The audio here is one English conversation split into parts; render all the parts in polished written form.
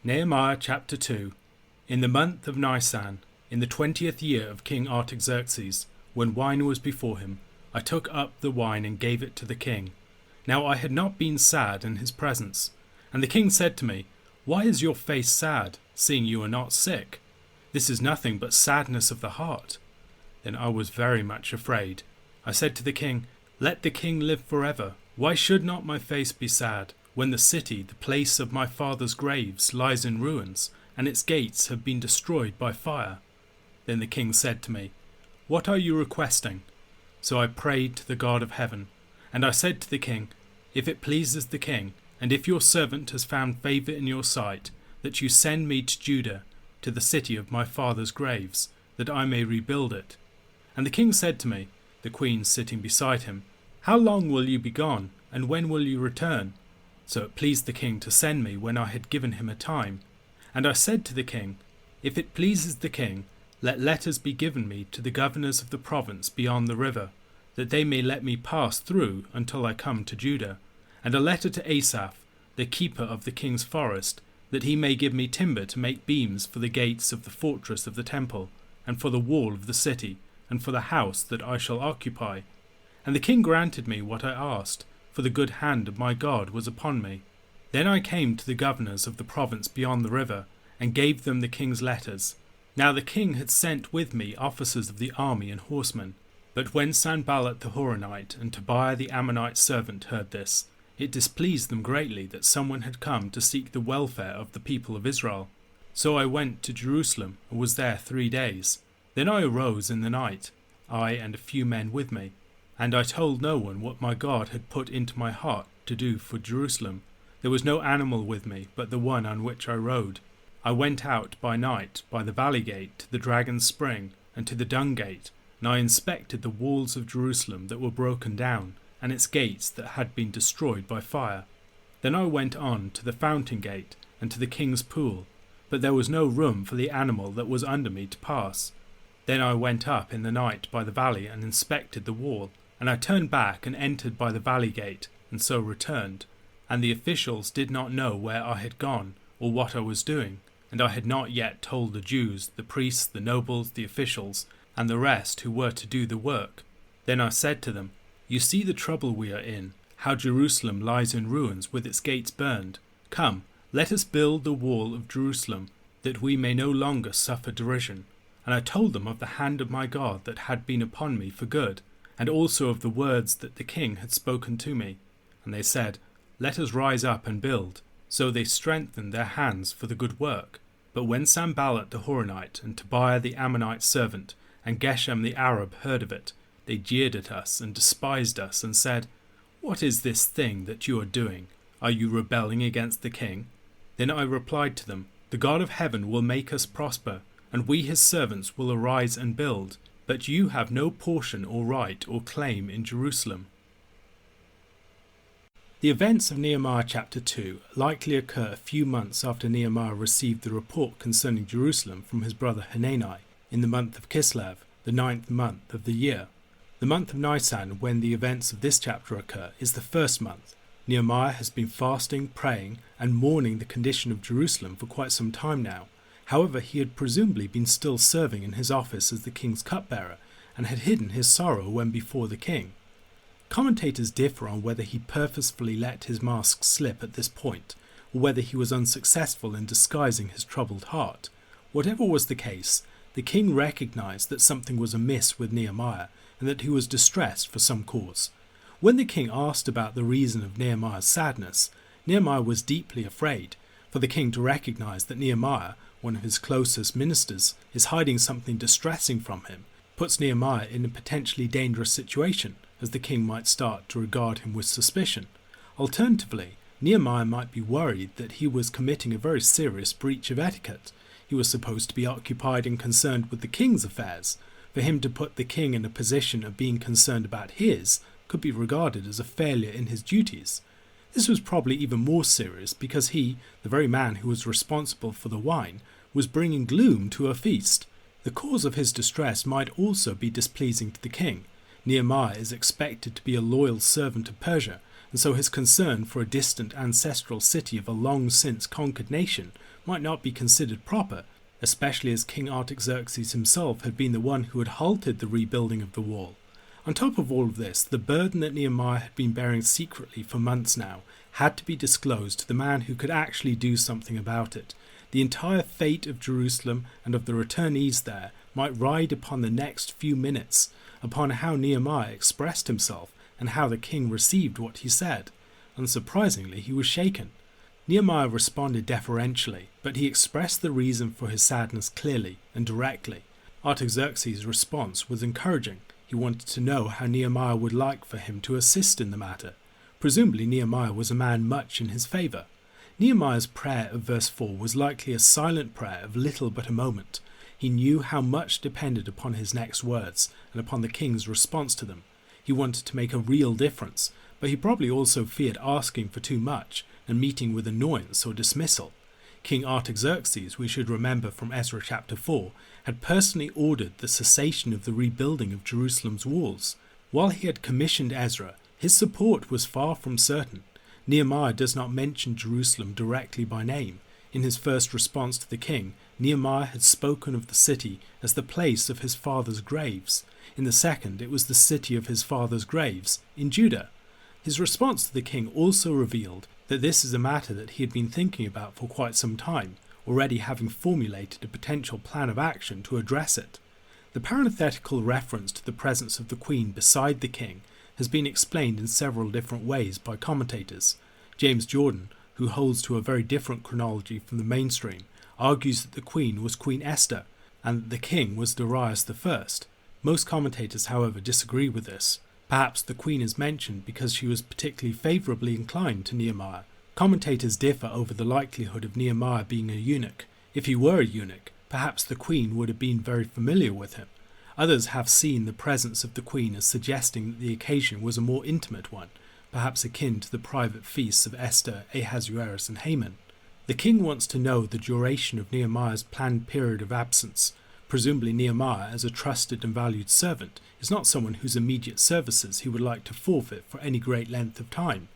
Nehemiah chapter 2. In the month of Nisan, in the 20th year of King Artaxerxes, when wine was before him, I took up the wine and gave it to the king. Now I had not been sad in his presence. And the king said to me, Why is your face sad, seeing you are not sick? This is nothing but sadness of the heart. Then I was very much afraid. I said to the king, Let the king live forever. Why should not my face be sad, when the city, the place of my father's graves, lies in ruins, and its gates have been destroyed by fire? Then the king said to me, What are you requesting? So I prayed to the God of heaven, and I said to the king, If it pleases the king, and if your servant has found favour in your sight, that you send me to Judah, to the city of my father's graves, that I may rebuild it. And the king said to me, the queen sitting beside him, How long will you be gone, and when will you return? So it pleased the king to send me when I had given him a time. And I said to the king, If it pleases the king, let letters be given me to the governors of the province beyond the river, that they may let me pass through until I come to Judah, and a letter to Asaph, the keeper of the king's forest, that he may give me timber to make beams for the gates of the fortress of the temple, and for the wall of the city, and for the house that I shall occupy. And the king granted me what I asked, for the good hand of my God was upon me. Then I came to the governors of the province beyond the river, and gave them the king's letters. Now the king had sent with me officers of the army and horsemen. But when Sanballat the Horonite and Tobiah the Ammonite servant heard this, it displeased them greatly that someone had come to seek the welfare of the people of Israel. So I went to Jerusalem, and was there 3 days. Then I arose in the night, I and a few men with me, and I told no one what my God had put into my heart to do for Jerusalem. There was no animal with me but the one on which I rode. I went out by night by the valley gate to the Dragon's Spring and to the Dung Gate, and I inspected the walls of Jerusalem that were broken down, and its gates that had been destroyed by fire. Then I went on to the Fountain Gate and to the King's Pool, but there was no room for the animal that was under me to pass. Then I went up in the night by the valley and inspected the wall, and I turned back and entered by the valley gate, and so returned. And the officials did not know where I had gone, or what I was doing, and I had not yet told the Jews, the priests, the nobles, the officials, and the rest who were to do the work. Then I said to them, You see the trouble we are in, how Jerusalem lies in ruins with its gates burned. Come, let us build the wall of Jerusalem, that we may no longer suffer derision. And I told them of the hand of my God that had been upon me for good, and also of the words that the king had spoken to me. And they said, Let us rise up and build. So they strengthened their hands for the good work. But when Sanballat the Horonite and Tobiah the Ammonite servant and Geshem the Arab heard of it, they jeered at us and despised us and said, What is this thing that you are doing? Are you rebelling against the king? Then I replied to them, The God of heaven will make us prosper, and we his servants will arise and build, but you have no portion or right or claim in Jerusalem. The events of Nehemiah chapter 2 likely occur a few months after Nehemiah received the report concerning Jerusalem from his brother Hanani in the month of Kislev, the 9th month of the year. The month of Nisan, when the events of this chapter occur, is the first month. Nehemiah has been fasting, praying, and mourning the condition of Jerusalem for quite some time now. However, he had presumably been still serving in his office as the king's cupbearer, and had hidden his sorrow when before the king. Commentators differ on whether he purposefully let his mask slip at this point, or whether he was unsuccessful in disguising his troubled heart. Whatever was the case, the king recognized that something was amiss with Nehemiah, and that he was distressed for some cause. When the king asked about the reason of Nehemiah's sadness, Nehemiah was deeply afraid, for the king to recognize that Nehemiah, one of his closest ministers, is hiding something distressing from him, puts Nehemiah in a potentially dangerous situation, as the king might start to regard him with suspicion. Alternatively, Nehemiah might be worried that he was committing a very serious breach of etiquette. He was supposed to be occupied and concerned with the king's affairs. For him to put the king in a position of being concerned about his could be regarded as a failure in his duties. This was probably even more serious because he, the very man who was responsible for the wine, was bringing gloom to a feast. The cause of his distress might also be displeasing to the king. Nehemiah is expected to be a loyal servant of Persia, and so his concern for a distant ancestral city of a long since conquered nation might not be considered proper, especially as King Artaxerxes himself had been the one who had halted the rebuilding of the wall. On top of all of this, the burden that Nehemiah had been bearing secretly for months now had to be disclosed to the man who could actually do something about it. The entire fate of Jerusalem and of the returnees there might ride upon the next few minutes, upon how Nehemiah expressed himself and how the king received what he said. Unsurprisingly, he was shaken. Nehemiah responded deferentially, but he expressed the reason for his sadness clearly and directly. Artaxerxes' response was encouraging. He wanted to know how Nehemiah would like for him to assist in the matter. Presumably Nehemiah was a man much in his favour. Nehemiah's prayer of verse 4 was likely a silent prayer of little but a moment. He knew how much depended upon his next words and upon the king's response to them. He wanted to make a real difference, but he probably also feared asking for too much and meeting with annoyance or dismissal. King Artaxerxes, we should remember from Ezra chapter 4, had personally ordered the cessation of the rebuilding of Jerusalem's walls. While he had commissioned Ezra, his support was far from certain. Nehemiah does not mention Jerusalem directly by name. In his first response to the king, Nehemiah had spoken of the city as the place of his father's graves. In the second, it was the city of his father's graves in Judah. His response to the king also revealed that this is a matter that he had been thinking about for quite some time, already having formulated a potential plan of action to address it. The parenthetical reference to the presence of the queen beside the king has been explained in several different ways by commentators. James Jordan, who holds to a very different chronology from the mainstream, argues that the queen was Queen Esther and that the king was Darius I. Most commentators, however, disagree with this. Perhaps the queen is mentioned because she was particularly favourably inclined to Nehemiah. Commentators differ over the likelihood of Nehemiah being a eunuch. If he were a eunuch, perhaps the queen would have been very familiar with him. Others have seen the presence of the queen as suggesting that the occasion was a more intimate one, perhaps akin to the private feasts of Esther, Ahasuerus and Haman. The king wants to know the duration of Nehemiah's planned period of absence. Presumably Nehemiah, as a trusted and valued servant, is not someone whose immediate services he would like to forfeit for any great length of time.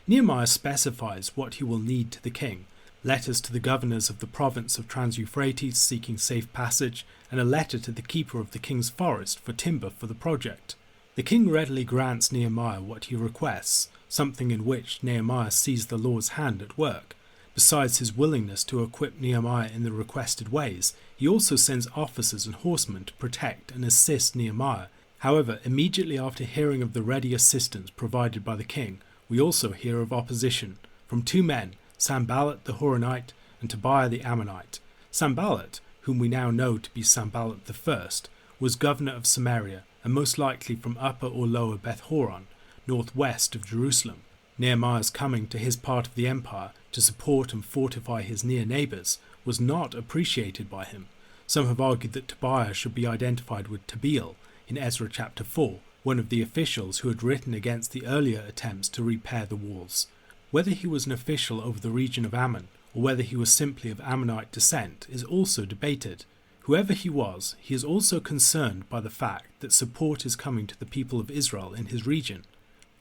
Nehemiah specifies what he will need to the king: letters to the governors of the province of Trans-Euphrates seeking safe passage, and a letter to the keeper of the king's forest for timber for the project. The king readily grants Nehemiah what he requests, something in which Nehemiah sees the Lord's hand at work. Besides his willingness to equip Nehemiah in the requested ways, he also sends officers and horsemen to protect and assist Nehemiah. However, immediately after hearing of the ready assistance provided by the king, we also hear of opposition from two men, Sanballat the Horonite and Tobiah the Ammonite. Sanballat, whom we now know to be Sanballat I, was governor of Samaria and most likely from Upper or Lower Beth-horon, northwest of Jerusalem. Nehemiah's coming to his part of the empire to support and fortify his near neighbours was not appreciated by him. Some have argued that Tobiah should be identified with Tabeel in Ezra chapter 4, one of the officials who had written against the earlier attempts to repair the walls. Whether he was an official over the region of Ammon, or whether he was simply of Ammonite descent, is also debated. Whoever he was, he is also concerned by the fact that support is coming to the people of Israel in his region.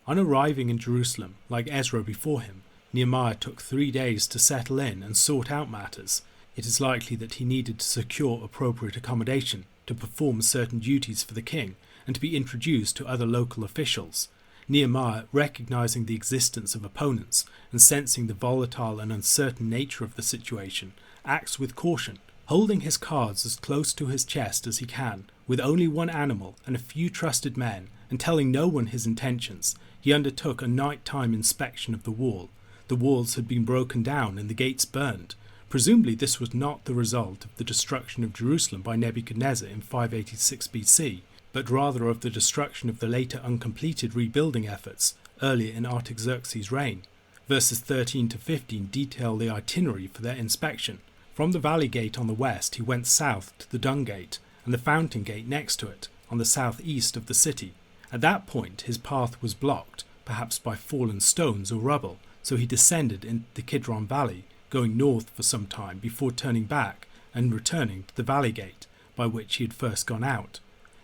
On arriving in Jerusalem, like Ezra before him, Nehemiah took 3 days to settle in and sort out matters. It is likely that he needed to secure appropriate accommodation, to perform certain duties for the king, and to be introduced to other local officials. Nehemiah, recognizing the existence of opponents and sensing the volatile and uncertain nature of the situation, acts with caution, holding his cards as close to his chest as he can, with only one animal and a few trusted men, and telling no one his intentions. He undertook a night-time inspection of the wall. The walls had been broken down and the gates burned. Presumably this was not the result of the destruction of Jerusalem by Nebuchadnezzar in 586 BC, but rather of the destruction of the later uncompleted rebuilding efforts earlier in Artaxerxes' reign. Verses 13 to 15 detail the itinerary for their inspection. From the valley gate on the west he went south to the dung gate and the fountain gate next to it, on the southeast of the city. At that point his path was blocked, perhaps by fallen stones or rubble, so he descended into the Kidron Valley, going north for some time before turning back and returning to the valley gate, by which he had first gone out.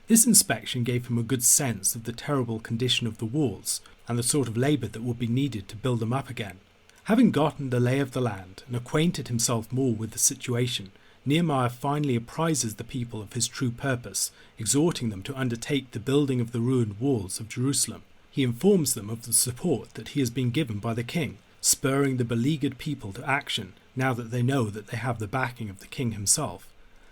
This inspection gave him a good sense of the terrible condition of the walls, and the sort of labour that would be needed to build them up again. Having gotten the lay of the land and acquainted himself more with the situation, Nehemiah finally apprises the people of his true purpose, exhorting them to undertake the building of the ruined walls of Jerusalem. He informs them of the support that he has been given by the king, spurring the beleaguered people to action now that they know that they have the backing of the king himself.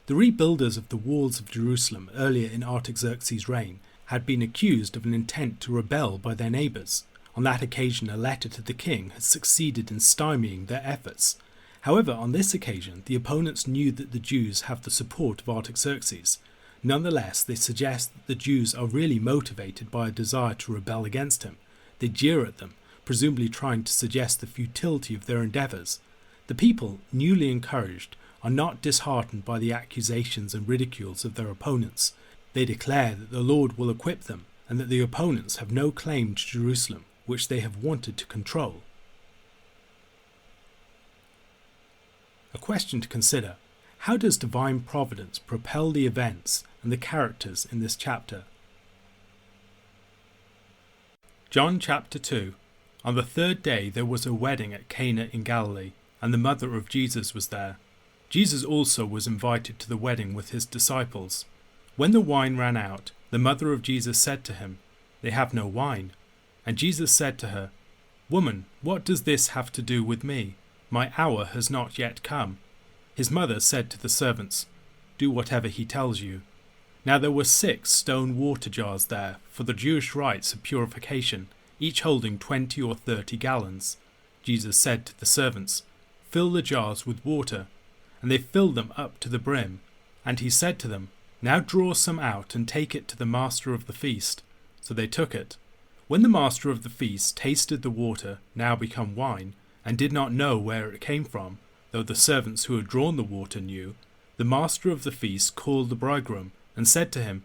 The rebuilders of the walls of Jerusalem earlier in Artaxerxes' reign had been accused of an intent to rebel by their neighbours. On that occasion, a letter to the king had succeeded in stymieing their efforts. However, on this occasion, the opponents knew that the Jews have the support of Artaxerxes. Nonetheless, they suggest that the Jews are really motivated by a desire to rebel against him. They jeer at them, presumably trying to suggest the futility of their endeavours. The people, newly encouraged, are not disheartened by the accusations and ridicules of their opponents. They declare that the Lord will equip them, and that the opponents have no claim to Jerusalem, which they have wanted to control. A question to consider: how does divine providence propel the events and the characters in this chapter? John chapter 2. On the third day there was a wedding at Cana in Galilee, and the mother of Jesus was there. Jesus also was invited to the wedding with his disciples. When the wine ran out, the mother of Jesus said to him, "They have no wine." And Jesus said to her, "Woman, what does this have to do with me? My hour has not yet come." His mother said to the servants, "Do whatever he tells you." Now there were 6 stone water jars there for the Jewish rites of purification, each holding 20 or 30 gallons. Jesus said to the servants, "Fill the jars with water." And they filled them up to the brim. And he said to them, "Now draw some out and take it to the master of the feast." So they took it. When the master of the feast tasted the water, now become wine, and did not know where it came from, though the servants who had drawn the water knew, the master of the feast called the bridegroom and said to him,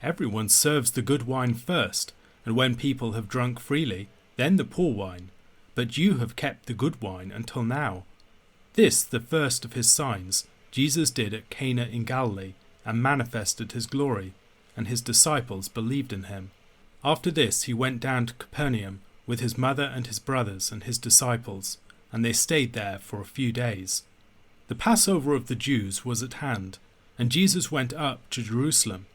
"Everyone serves the good wine first, and when people have drunk freely, then the poor wine. But you have kept the good wine until now." This, the first of his signs, Jesus did at Cana in Galilee, and manifested his glory, and his disciples believed in him. After this he went down to Capernaum with his mother and his brothers and his disciples, and they stayed there for a few days. The Passover of the Jews was at hand, and Jesus went up to Jerusalem.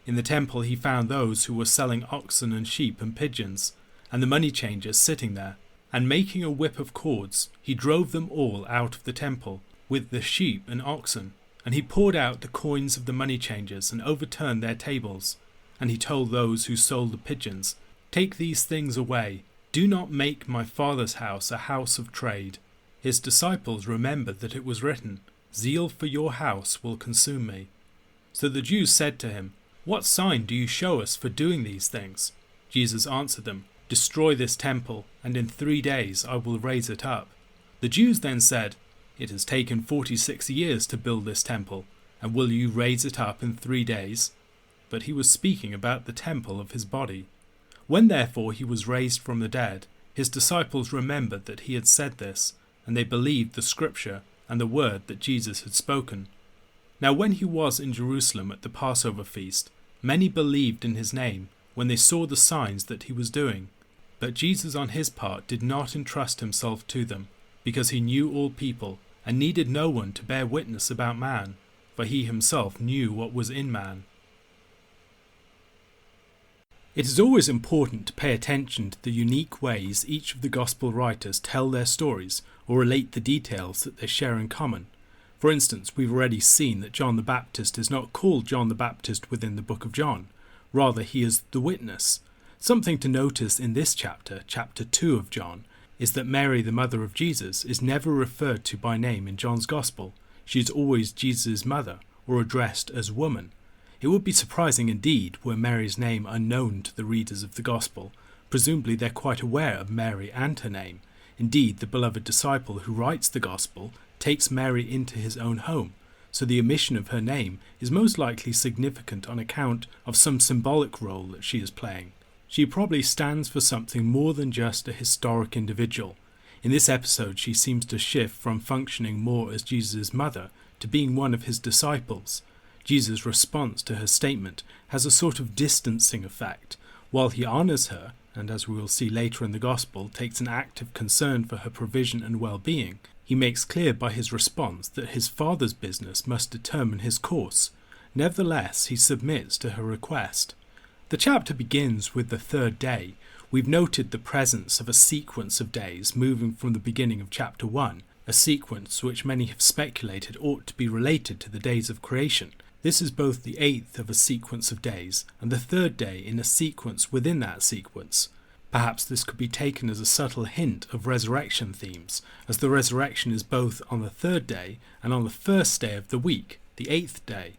In the temple he found those who were selling oxen and sheep and pigeons, and the money changers sitting there. And making a whip of cords, he drove them all out of the temple, with the sheep and oxen. And he poured out the coins of the money changers and overturned their tables. And he told those who sold the pigeons, "Take these things away. Do not make my Father's house a house of trade." His disciples remembered that it was written, "Zeal for your house will consume me." So the Jews said to him, "What sign do you show us for doing these things?" Jesus answered them, "Destroy this temple, and in 3 days I will raise it up." The Jews then said, "It has taken 46 years to build this temple, and will you raise it up in 3 days?" But he was speaking about the temple of his body. When therefore he was raised from the dead, his disciples remembered that he had said this, and they believed the scripture and the word that Jesus had spoken. Now when he was in Jerusalem at the Passover feast, many believed in his name when they saw the signs that he was doing. But Jesus on his part did not entrust himself to them, because he knew all people, and needed no one to bear witness about man, for he himself knew what was in man. It is always important to pay attention to the unique ways each of the Gospel writers tell their stories or relate the details that they share in common. For instance, we've already seen that John the Baptist is not called John the Baptist within the book of John. Rather, he is the witness. Something to notice in this chapter, chapter 2 of John, is that Mary, the mother of Jesus, is never referred to by name in John's Gospel. She is always Jesus' mother, or addressed as woman. It would be surprising indeed were Mary's name unknown to the readers of the Gospel. Presumably they're quite aware of Mary and her name. Indeed, the beloved disciple who writes the Gospel takes Mary into his own home, so the omission of her name is most likely significant on account of some symbolic role that she is playing. She probably stands for something more than just a historic individual. In this episode, she seems to shift from functioning more as Jesus' mother to being one of his disciples. Jesus' response to her statement has a sort of distancing effect. While he honours her and as we will see later in the Gospel, takes an active concern for her provision and well-being, he makes clear by his response that his Father's business must determine his course. Nevertheless, he submits to her request. The chapter begins with the third day. We've noted the presence of a sequence of days moving from the beginning of chapter 1, a sequence which many have speculated ought to be related to the days of creation. This is both the eighth of a sequence of days and the third day in a sequence within that sequence. Perhaps this could be taken as a subtle hint of resurrection themes, as the resurrection is both on the third day and on the first day of the week, the eighth day.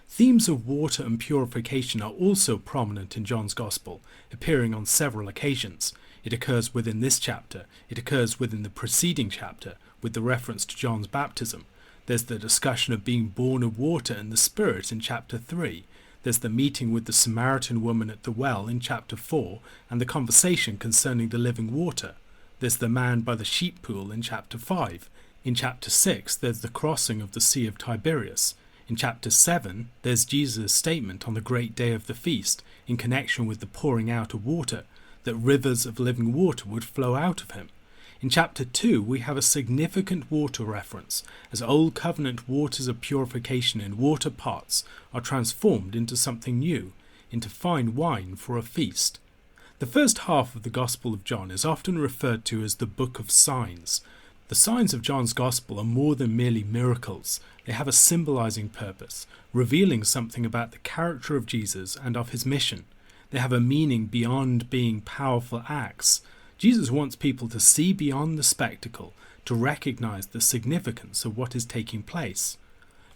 Themes of water and purification are also prominent in John's Gospel, appearing on several occasions. It occurs within this chapter, it occurs within the preceding chapter, with the reference to John's baptism. There's the discussion of being born of water and the Spirit in chapter 3. There's the meeting with the Samaritan woman at the well in chapter 4 and the conversation concerning the living water. There's the man by the sheep pool in chapter 5. In chapter 6 there's the crossing of the Sea of Tiberias. In chapter 7 there's Jesus' statement on the great day of the feast in connection with the pouring out of water, that rivers of living water would flow out of him. In chapter 2 we have a significant water reference, as Old Covenant waters of purification in water pots are transformed into something new, into fine wine for a feast. The first half of the Gospel of John is often referred to as the Book of Signs. The signs of John's Gospel are more than merely miracles. They have a symbolizing purpose, revealing something about the character of Jesus and of his mission. They have a meaning beyond being powerful acts. Jesus wants people to see beyond the spectacle, to recognize the significance of what is taking place.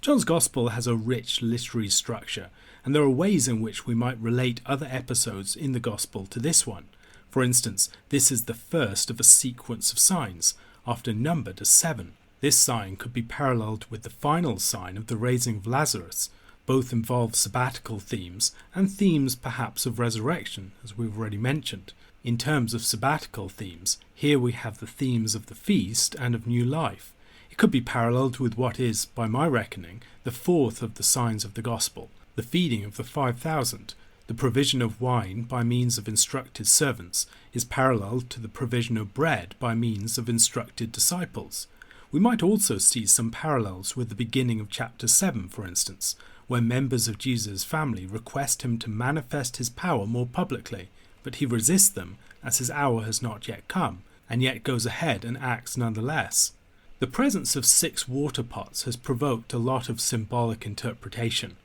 John's Gospel has a rich literary structure, and there are ways in which we might relate other episodes in the Gospel to this one. For instance, this is the first of a sequence of signs, often numbered as 7. This sign could be paralleled with the final sign of the raising of Lazarus. Both involve sabbatical themes, and themes perhaps of resurrection, as we've already mentioned. In terms of sabbatical themes, here we have the themes of the feast and of new life. It could be paralleled with what is, by my reckoning, the fourth of the signs of the Gospel, the feeding of the 5,000. The provision of wine by means of instructed servants is parallel to the provision of bread by means of instructed disciples. We might also see some parallels with the beginning of chapter 7, for instance, where members of Jesus' family request him to manifest his power more publicly, but he resists them as his hour has not yet come, and yet goes ahead and acts nonetheless. The presence of 6 water pots has provoked a lot of symbolic interpretation.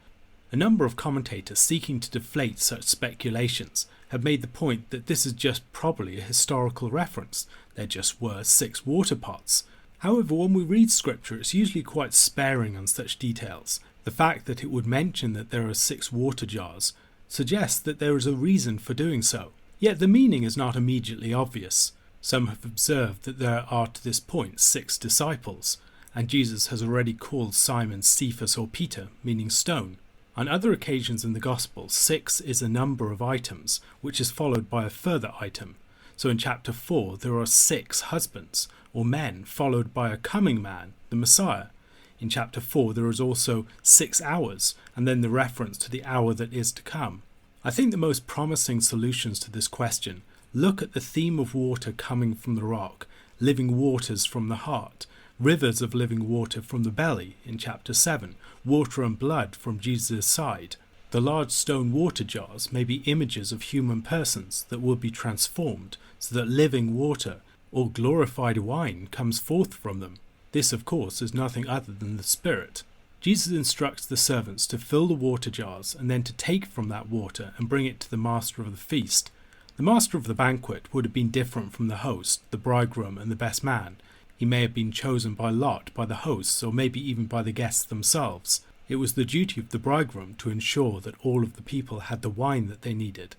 A number of commentators seeking to deflate such speculations have made the point that this is just probably a historical reference. There just were 6 water pots. However, when we read scripture, it's usually quite sparing on such details. The fact that it would mention that there are 6 water jars suggests that there is a reason for doing so. Yet the meaning is not immediately obvious. Some have observed that there are to this point 6 disciples, and Jesus has already called Simon Cephas or Peter, meaning stone. On other occasions in the Gospel, 6 is a number of items, which is followed by a further item. So in chapter 4 there are 6 husbands, or men, followed by a coming man, the Messiah. In chapter 4 there is also 6 hours, and then the reference to the hour that is to come. I think the most promising solutions to this question look at the theme of water coming from the rock, living waters from the heart, rivers of living water from the belly in chapter 7, water and blood from Jesus' side. The large stone water jars may be images of human persons that will be transformed so that living water or glorified wine comes forth from them. This, of course, is nothing other than the Spirit. Jesus instructs the servants to fill the water jars and then to take from that water and bring it to the master of the feast. The master of the banquet would have been different from the host, the bridegroom, and the best man. He may have been chosen by lot by the hosts, or maybe even by the guests themselves. It was the duty of the bridegroom to ensure that all of the people had the wine that they needed.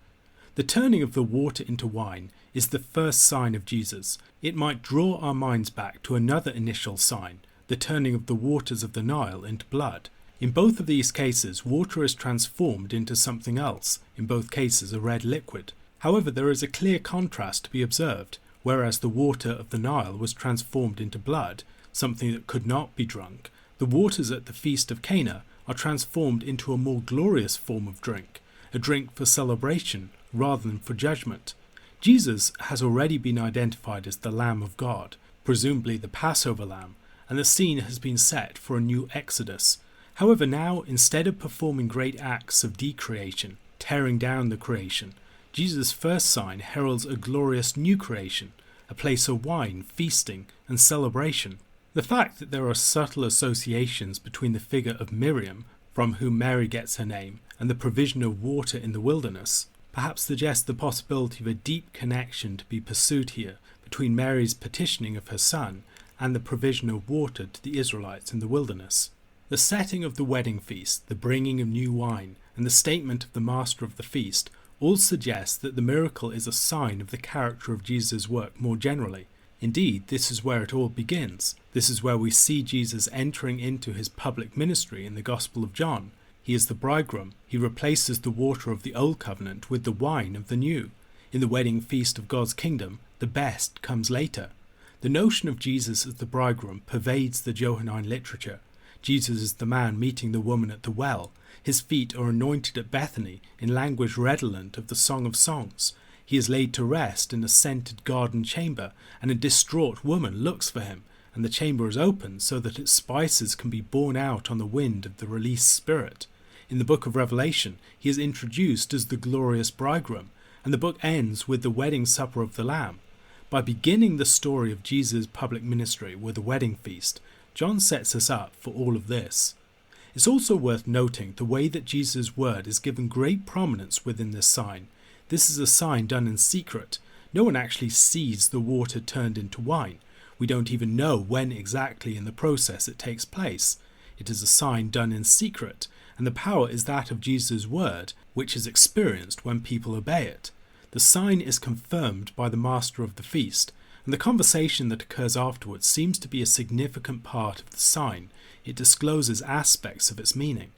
The turning of the water into wine is the first sign of Jesus. It might draw our minds back to another initial sign, the turning of the waters of the Nile into blood. In both of these cases, water is transformed into something else, in both cases a red liquid. However, there is a clear contrast to be observed. Whereas the water of the Nile was transformed into blood, something that could not be drunk, the waters at the feast of Cana are transformed into a more glorious form of drink, a drink for celebration rather than for judgment. Jesus has already been identified as the Lamb of God, presumably the Passover lamb, and the scene has been set for a new Exodus. However, now, instead of performing great acts of decreation, tearing down the creation, Jesus' first sign heralds a glorious new creation, a place of wine, feasting, and celebration. The fact that there are subtle associations between the figure of Miriam, from whom Mary gets her name, and the provision of water in the wilderness, perhaps suggests the possibility of a deep connection to be pursued here between Mary's petitioning of her son and the provision of water to the Israelites in the wilderness. The setting of the wedding feast, the bringing of new wine, and the statement of the master of the feast all suggest that the miracle is a sign of the character of Jesus' work more generally. Indeed, this is where it all begins. This is where we see Jesus entering into his public ministry in the Gospel of John. He is the bridegroom. He replaces the water of the old covenant with the wine of the new. In the wedding feast of God's kingdom, the best comes later. The notion of Jesus as the bridegroom pervades the Johannine literature. Jesus is the man meeting the woman at the well. His feet are anointed at Bethany in language redolent of the Song of Songs. He is laid to rest in a scented garden chamber, and a distraught woman looks for him, and the chamber is opened so that its spices can be borne out on the wind of the released spirit. In the book of Revelation, he is introduced as the glorious bridegroom, and the book ends with the wedding supper of the Lamb. By beginning the story of Jesus' public ministry with a wedding feast, John sets us up for all of this. It's also worth noting the way that Jesus' word is given great prominence within this sign. This is a sign done in secret. No one actually sees the water turned into wine. We don't even know when exactly in the process it takes place. It is a sign done in secret, and the power is that of Jesus' word, which is experienced when people obey it. The sign is confirmed by the master of the feast, and the conversation that occurs afterwards seems to be a significant part of the sign. It discloses aspects of its meaning.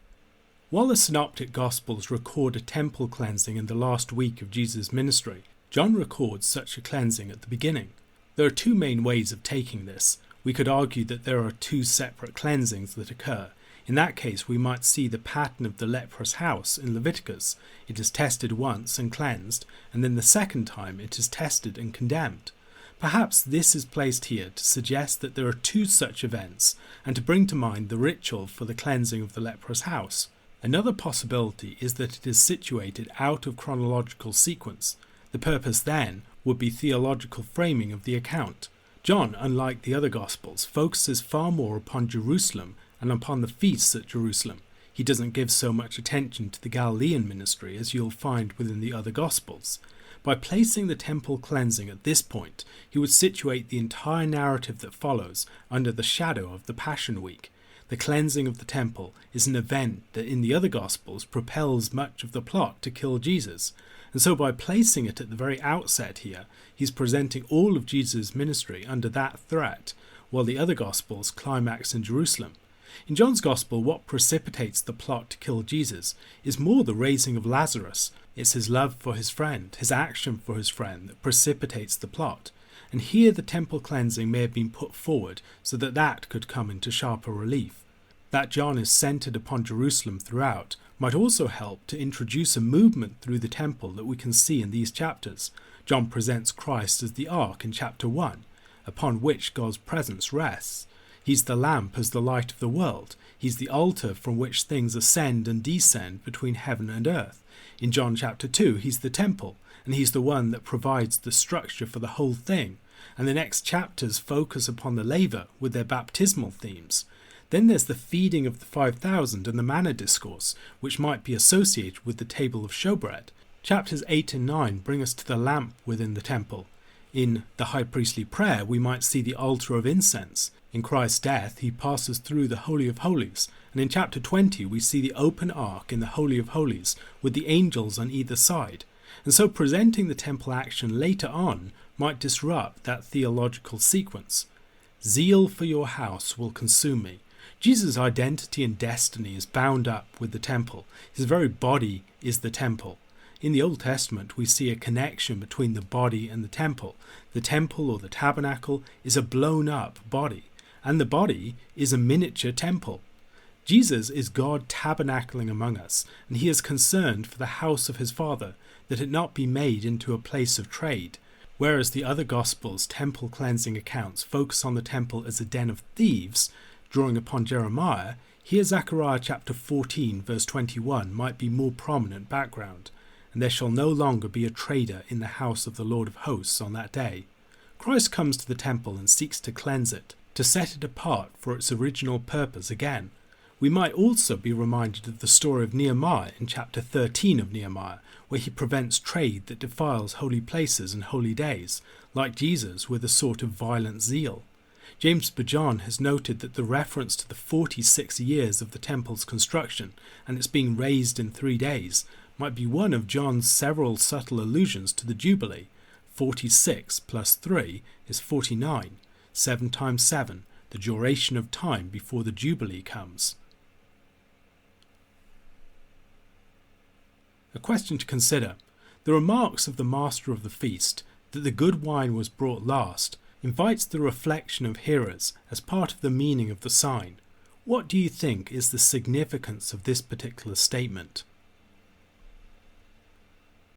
While the Synoptic Gospels record a temple cleansing in the last week of Jesus' ministry, John records such a cleansing at the beginning. There are two main ways of taking this. We could argue that there are two separate cleansings that occur. In that case, we might see the pattern of the leprous house in Leviticus. It is tested once and cleansed, and then the second time it is tested and condemned. Perhaps this is placed here to suggest that there are two such events, and to bring to mind the ritual for the cleansing of the leprous house. Another possibility is that it is situated out of chronological sequence. The purpose then would be theological framing of the account. John, unlike the other Gospels, focuses far more upon Jerusalem and upon the feasts at Jerusalem. He doesn't give so much attention to the Galilean ministry as you'll find within the other Gospels. By placing the temple cleansing at this point, he would situate the entire narrative that follows under the shadow of the Passion Week. The cleansing of the temple is an event that in the other Gospels propels much of the plot to kill Jesus, and so by placing it at the very outset here, he's presenting all of Jesus' ministry under that threat, while the other Gospels climax in Jerusalem. In John's Gospel, what precipitates the plot to kill Jesus is more the raising of Lazarus. It's his love for his friend, his action for his friend, that precipitates the plot. And here the temple cleansing may have been put forward so that that could come into sharper relief. That John is centered upon Jerusalem throughout might also help to introduce a movement through the temple that we can see in these chapters. John presents Christ as the ark in chapter 1, upon which God's presence rests. He's the lamp as the light of the world. He's the altar from which things ascend and descend between heaven and earth. In John chapter 2, he's the temple, and he's the one that provides the structure for the whole thing. And the next chapters focus upon the laver with their baptismal themes. Then there's the feeding of the 5,000 and the manna discourse, which might be associated with the table of showbread. Chapters 8 and 9 bring us to the lamp within the temple. In the high priestly prayer, we might see the altar of incense. In Christ's death, he passes through the Holy of Holies, and in chapter 20 we see the open ark in the Holy of Holies with the angels on either side. And so presenting the temple action later on might disrupt that theological sequence. Zeal for your house will consume me. Jesus' identity and destiny is bound up with the temple. His very body is the temple. In the Old Testament, we see a connection between the body and the temple. The temple or the tabernacle is a blown-up body, and the body is a miniature temple. Jesus is God tabernacling among us, and he is concerned for the house of his Father, that it not be made into a place of trade. Whereas the other Gospels' temple cleansing accounts focus on the temple as a den of thieves, drawing upon Jeremiah, here Zechariah chapter 14 verse 21 might be more prominent background. And there shall no longer be a trader in the house of the Lord of hosts on that day. Christ comes to the temple and seeks to cleanse it, to set it apart for its original purpose again. We might also be reminded of the story of Nehemiah in chapter 13 of Nehemiah, where he prevents trade that defiles holy places and holy days, like Jesus, with a sort of violent zeal. James Spurgeon has noted that the reference to the 46 years of the temple's construction and its being raised in 3 days might be one of John's several subtle allusions to the Jubilee. 46 plus 3 is 49, 7 times 7, the duration of time before the Jubilee comes. A question to consider. The remarks of the master of the feast, that the good wine was brought last, invites the reflection of hearers as part of the meaning of the sign. What do you think is the significance of this particular statement?